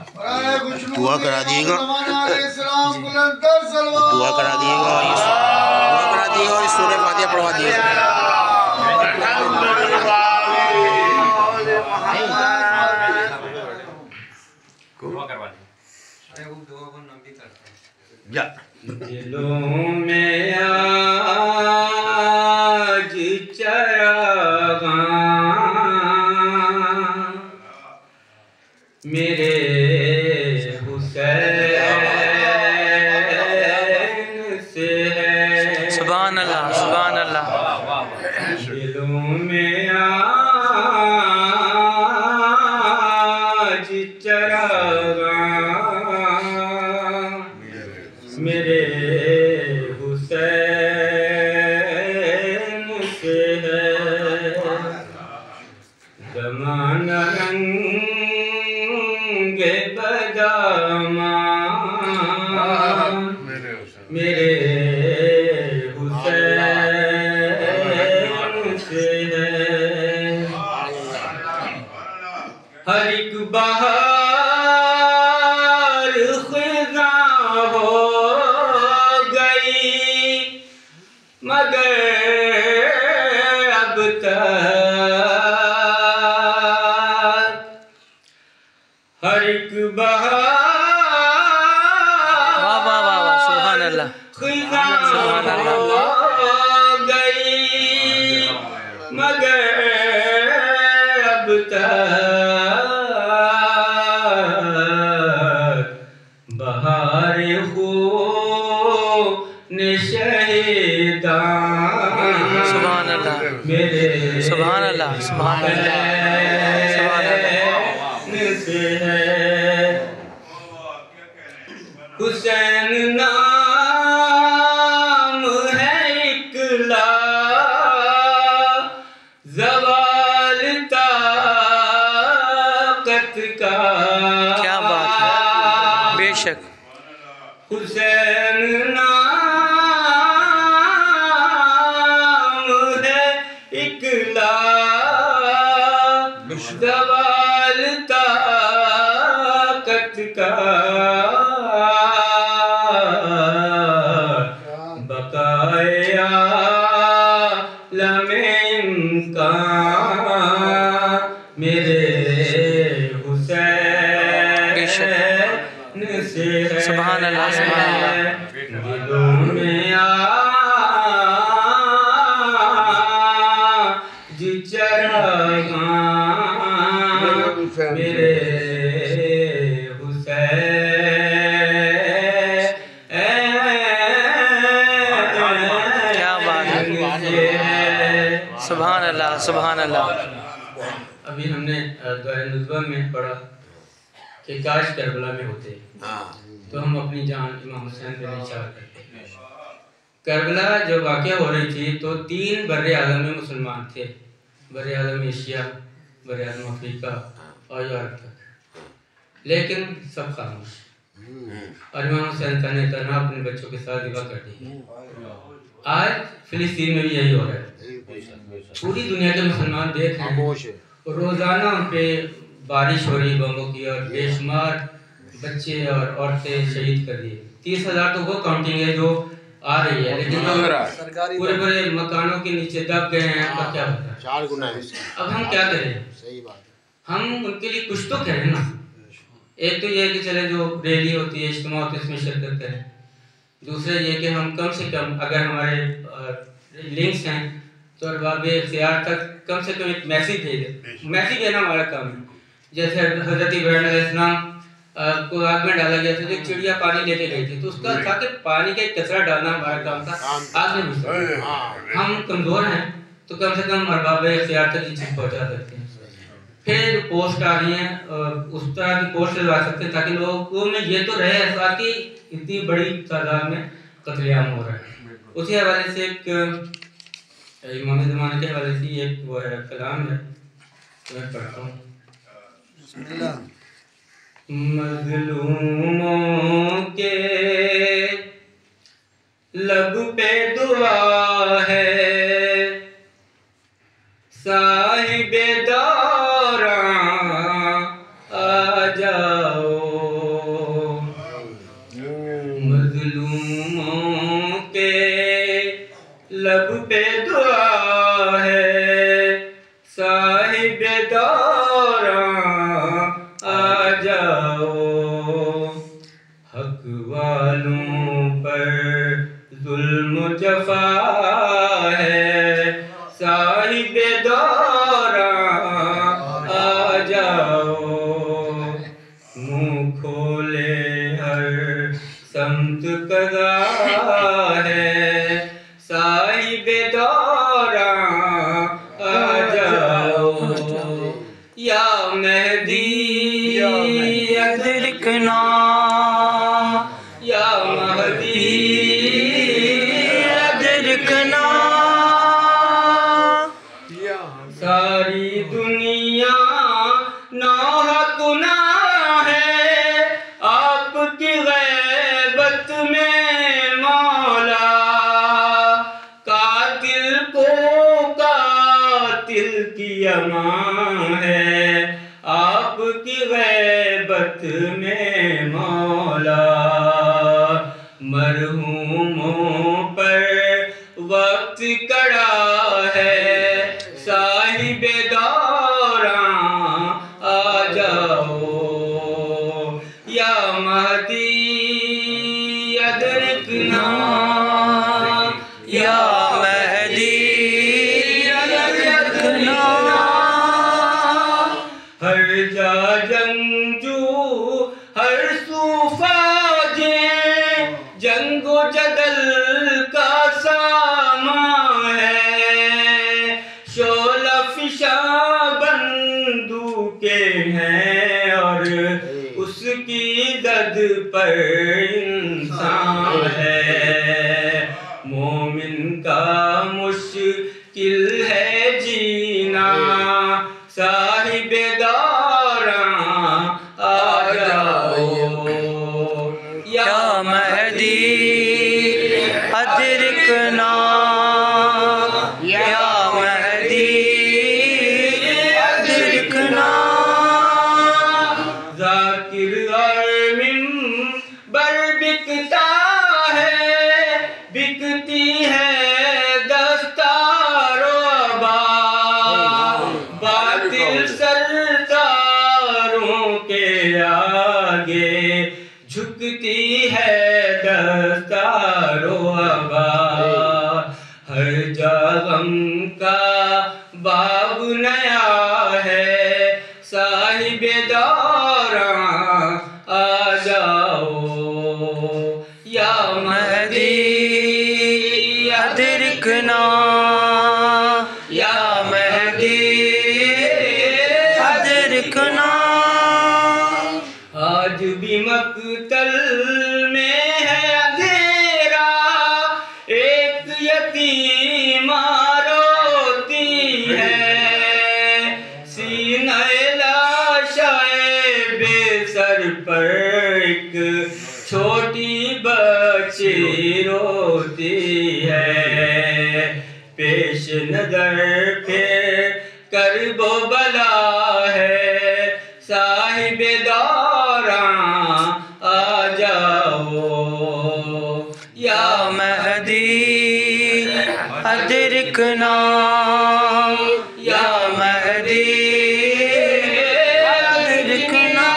दुआ करा दिएगा, दुआ करा दिएगा, दुआ करा दिएगा और सूरह फातिहा पढ़वा दिएगा। दिलों में आज चरागां मेरे हुसैन से है। सुभान अल्लाह, सुभान अल्लाह। दिलों में आज चरागां मेरे हुसैन से है। ज़माना रंगे बदामा मेरे हुसैन से है। हर एक बहार ख़ुदा हो मगर अब तक हर एक बहार सुभान अल्लाह, ख़ुदा सुभान अल्लाह। हो गई मगर अब तक बहार हो शहीदा सुभान अल्लाह, मेरे सुभान अल्लाह, सुभान अल्लाह, सुभान अल्लाह से है। हुसैन नाम है इकला ज़वाल ताकत का। क्या बात है, बेशक। हुसैन नाम है इकला ज़वाल ताकत का। बकाए आलम इम्कान मेरे हुसैन से है। सुभान अल्लाह, सुभान अल्लाह। दिलों में आज चरागां मेरे हुसैन। क्या बात है, सुभान अल्लाह, सुभान अल्लाह। अभी हमने दुआए नुज़बा में पढ़ा कि काश करबला में होते तो हम अपनी जान इमाम हुसैन पे निशार करते। करबला जो वाक़या हो रही थी तो 3 बर्रे आज़म में मुसलमान थे, बर्रे आज़म एशिया, बर्रे आज़म अफ्रीका और यूरोप तक, लेकिन सब खामोश। और इमाम हुसैन का ने तना अपने बच्चों के साथ विवाह कर दी। आज फिलिस्तीन में भी यही हो रहा है। पूरी दुनिया के मुसलमान देख रहे हैं, रोज़ाना उन पे बारिश हो रही बमों की और बेशुमार बच्चे और औरतें शहीद कर दिए। 30,000 तो वो काउंटिंग है जो आ रही है, लेकिन पूरे पूरे मकानों के नीचे दब गए हैं। तो क्या पता 4 गुना है। अब हम क्या करें? सही बात है। हम उनके लिए कुछ तो करें ना। एक तो ये कि चले जो रैली होती है, इज्तिमा होते है, इसमें शिरकत करें। दूसरा ये कि हम कम से कम अगर हमारे लिंक्स हैं तो अरबाब इख्तियार तक कम से कम एक मैसेज भेजें। मैसेज देना हमारा काम है। जैसे हज़रत इब्राहीम अलैहिस्सलाम को आग में डाला गया था, जो चिड़िया पानी लेके गई थी, तो उसका ताकि पानी का एक कचरा डालना हमारा काम था। आग में घुस हम कमज़ोर हैं तो कम से कम अरबाब इख्तियार तक ये चीज़ पहुँचा सकते हैं। फिर जो पोस्ट आ रही हैं उस तरह की पोस्ट लगा सकते हैं ताकि लोगों में ये तो रहे एहसास कि इतनी बड़ी तादाद में कत्लेआम हो रहा है। उसी हवाले से एक इमाम ज़माने के हवाले से एक वो है कलाम है, तो मैं पढ़ता हूँ। मज़लूमों के लब पे दुआ है, साहिबे दौरां आ जाओ। अदरिकना या महदी अदरिकना। सारी दुनिया नाहकुना है आपकी गैबत में मौला। कातिल को कातिल की अमान है आपकी गैबत में मौला। मरहूमों पर वक्त कड़ा है साहिबे दौरां आ जाओ। या महदी अदरिकना या महदी अदरिकना। हर जा जंगजू हर सूफाजे जंगो जदल का सामा है। शोला फिशा बंदूकें हैं और उसकी दद पर इंसान है। मोमिन का मुश्किल है जीना साहिबे दौरां आ जाओ। या महदी अदरिकना या महदी अदरिकना। जाकिर और मिंबर बिकता है बिकती है दस्तारो बातिल सरदारों के आगे झुकती है दस्तारो अबा। हर जगम का बाब नया है साहिबे दौरां आ जाओ। या महदी अदरिकना या महदी अदरिकना। आज भी मक्तल में है अंधेरा एक यतीमा रोती है। सीने लाशाए बेसर पर एक छोटी बच्ची रोती है। पेश नजर फिर करबो बला है साहिबे दौरां आ जाओ। या महदी अदरिकना या महदी अदरिकना।